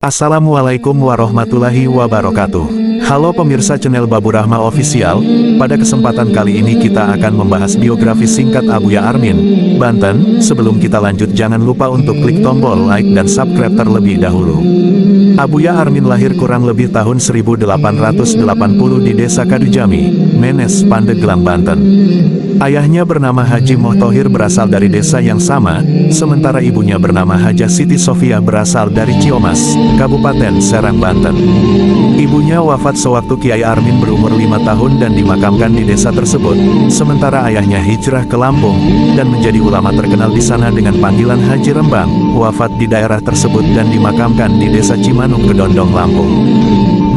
Assalamualaikum warahmatullahi wabarakatuh. Halo pemirsa channel Babu Rahma Official, pada kesempatan kali ini kita akan membahas biografi singkat Abuya Armin, Banten. Sebelum kita lanjut jangan lupa untuk klik tombol like dan subscribe terlebih dahulu. Abuya Armin lahir kurang lebih tahun 1880 di Desa Kadujami, Menes, Pandeglang, Banten. Ayahnya bernama Haji Mohtohir berasal dari desa yang sama, sementara ibunya bernama Hajah Siti Sofia berasal dari Ciomas, Kabupaten Serang, Banten. Ibunya wafat sewaktu Kiai Armin berumur 5 tahun dan dimakamkan di desa tersebut, sementara ayahnya hijrah ke Lampung, dan menjadi ulama terkenal di sana dengan panggilan Haji Rembang, wafat di daerah tersebut dan dimakamkan di desa Cimanuk, Kedondong, Lampung.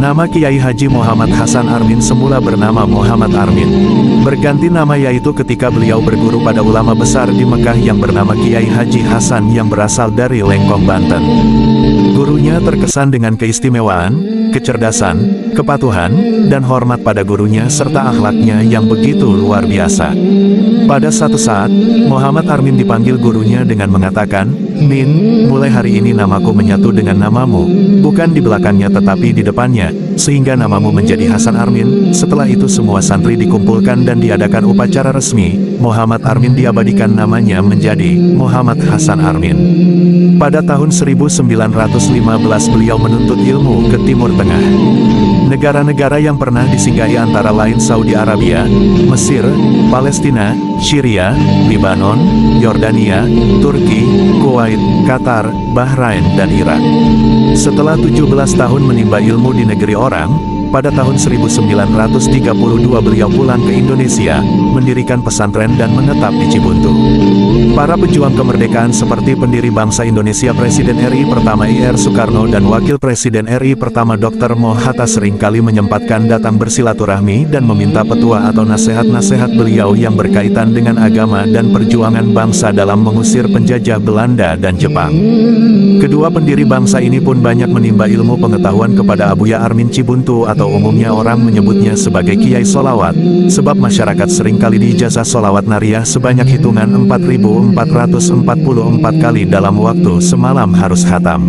Nama Kiai Haji Muhammad Hasan Armin semula bernama Muhammad Armin. Berganti nama yaitu ketika beliau berguru pada ulama besar di Mekah yang bernama Kiai Haji Hasan yang berasal dari Lengkong, Banten. Gurunya terkesan dengan keistimewaan, kecerdasan, kepatuhan, dan hormat pada gurunya serta akhlaknya yang begitu luar biasa. Pada satu saat, Muhammad Armin dipanggil gurunya dengan mengatakan, "Min, mulai hari ini namaku menyatu dengan namamu, bukan di belakangnya tetapi di depannya, sehingga namamu menjadi Hasan Armin." Setelah itu semua santri dikumpulkan dan diadakan upacara resmi, Muhammad Armin diabadikan namanya menjadi Muhammad Hasan Armin. Pada tahun 1915 beliau menuntut ilmu ke Timur Tengah. Negara-negara yang pernah disinggahi antara lain Saudi Arabia, Mesir, Palestina, Syria, Lebanon, Yordania, Turki, Kuwait, Qatar, Bahrain, dan Irak. Setelah 17 tahun menimba ilmu di negeri orang, pada tahun 1932 beliau pulang ke Indonesia, mendirikan pesantren dan menetap di Cibuntu. Para pejuang kemerdekaan seperti pendiri bangsa Indonesia Presiden RI pertama I.R. Soekarno dan Wakil Presiden RI pertama Dr. Moh Hatta seringkali menyempatkan datang bersilaturahmi dan meminta petua atau nasihat-nasihat beliau yang berkaitan dengan agama dan perjuangan bangsa dalam mengusir penjajah Belanda dan Jepang. Kedua pendiri bangsa ini pun banyak menimba ilmu pengetahuan kepada Abuya Armin Cibuntu atau umumnya orang menyebutnya sebagai Kiai Solawat, sebab masyarakat seringkali diijazah solawat nariyah sebanyak hitungan 4.444 kali dalam waktu semalam harus khatam.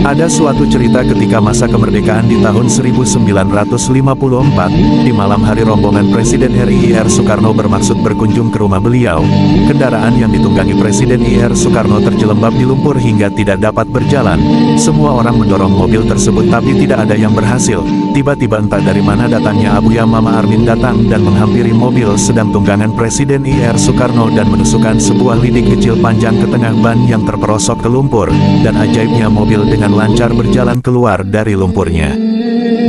Ada suatu cerita ketika masa kemerdekaan di tahun 1954, di malam hari rombongan Presiden RI I.R. Soekarno bermaksud berkunjung ke rumah beliau. Kendaraan yang ditunggangi Presiden I.R. Soekarno terjelembab di lumpur hingga tidak dapat berjalan. Semua orang mendorong mobil tersebut tapi tidak ada yang berhasil. Tiba-tiba entah dari mana datangnya Abuya Mama Armin datang dan menghampiri mobil sedang tunggangan Presiden I.R. Soekarno dan menusukkan sebuah lidik kecil panjang ke tengah ban yang terperosok ke lumpur, dan ajaibnya mobil dengan lancar berjalan keluar dari lumpurnya.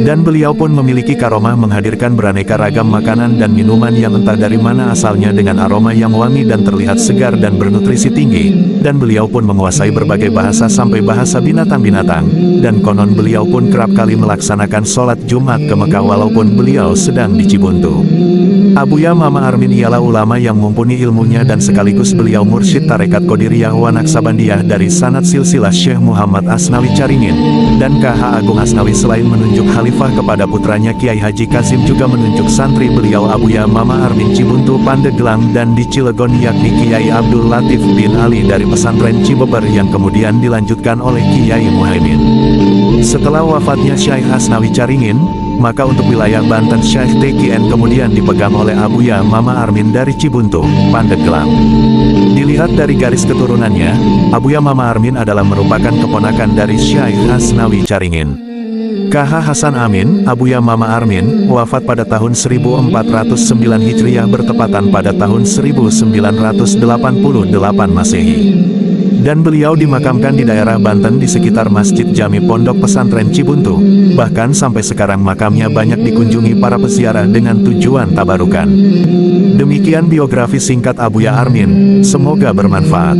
Dan beliau pun memiliki karomah menghadirkan beraneka ragam makanan dan minuman yang entah dari mana asalnya dengan aroma yang wangi dan terlihat segar dan bernutrisi tinggi. Dan beliau pun menguasai berbagai bahasa sampai bahasa binatang-binatang. Dan konon beliau pun kerap kali melaksanakan sholat Jumat ke Mekah walaupun beliau sedang di Cibuntu. Abuya Mama Armin ialah ulama yang mumpuni ilmunya dan sekaligus beliau mursyid tarekat Qadiriyah wa Naqsabandiyah dari sanad silsilah Syekh Muhammad Asnawi Caringin dan KH Agung Asnawi. Selain menunjuk khalifah kepada putranya Kiai Haji Kasim, juga menunjuk santri beliau Abuya Mama Armin Cibuntu, Pandeglang, dan di Cilegon yakni Kiai Abdul Latif bin Ali dari pesantren Cibeber yang kemudian dilanjutkan oleh Kiai Muhaimin. Setelah wafatnya Syekh Asnawi Caringin, maka untuk wilayah Banten Syekh TKN kemudian dipegang oleh Abuya Mama Armin dari Cibuntu, Pandeglang. Dilihat dari garis keturunannya, Abuya Mama Armin adalah merupakan keponakan dari Syekh Asnawi Caringin. KH Hasan Amin, Abuya Mama Armin, wafat pada tahun 1409 Hijriah bertepatan pada tahun 1988 Masehi. Dan beliau dimakamkan di daerah Banten di sekitar Masjid Jami Pondok Pesantren Cibuntu. Bahkan sampai sekarang makamnya banyak dikunjungi para peziarah dengan tujuan tabarukan. Demikian biografi singkat Abuya Armin, semoga bermanfaat.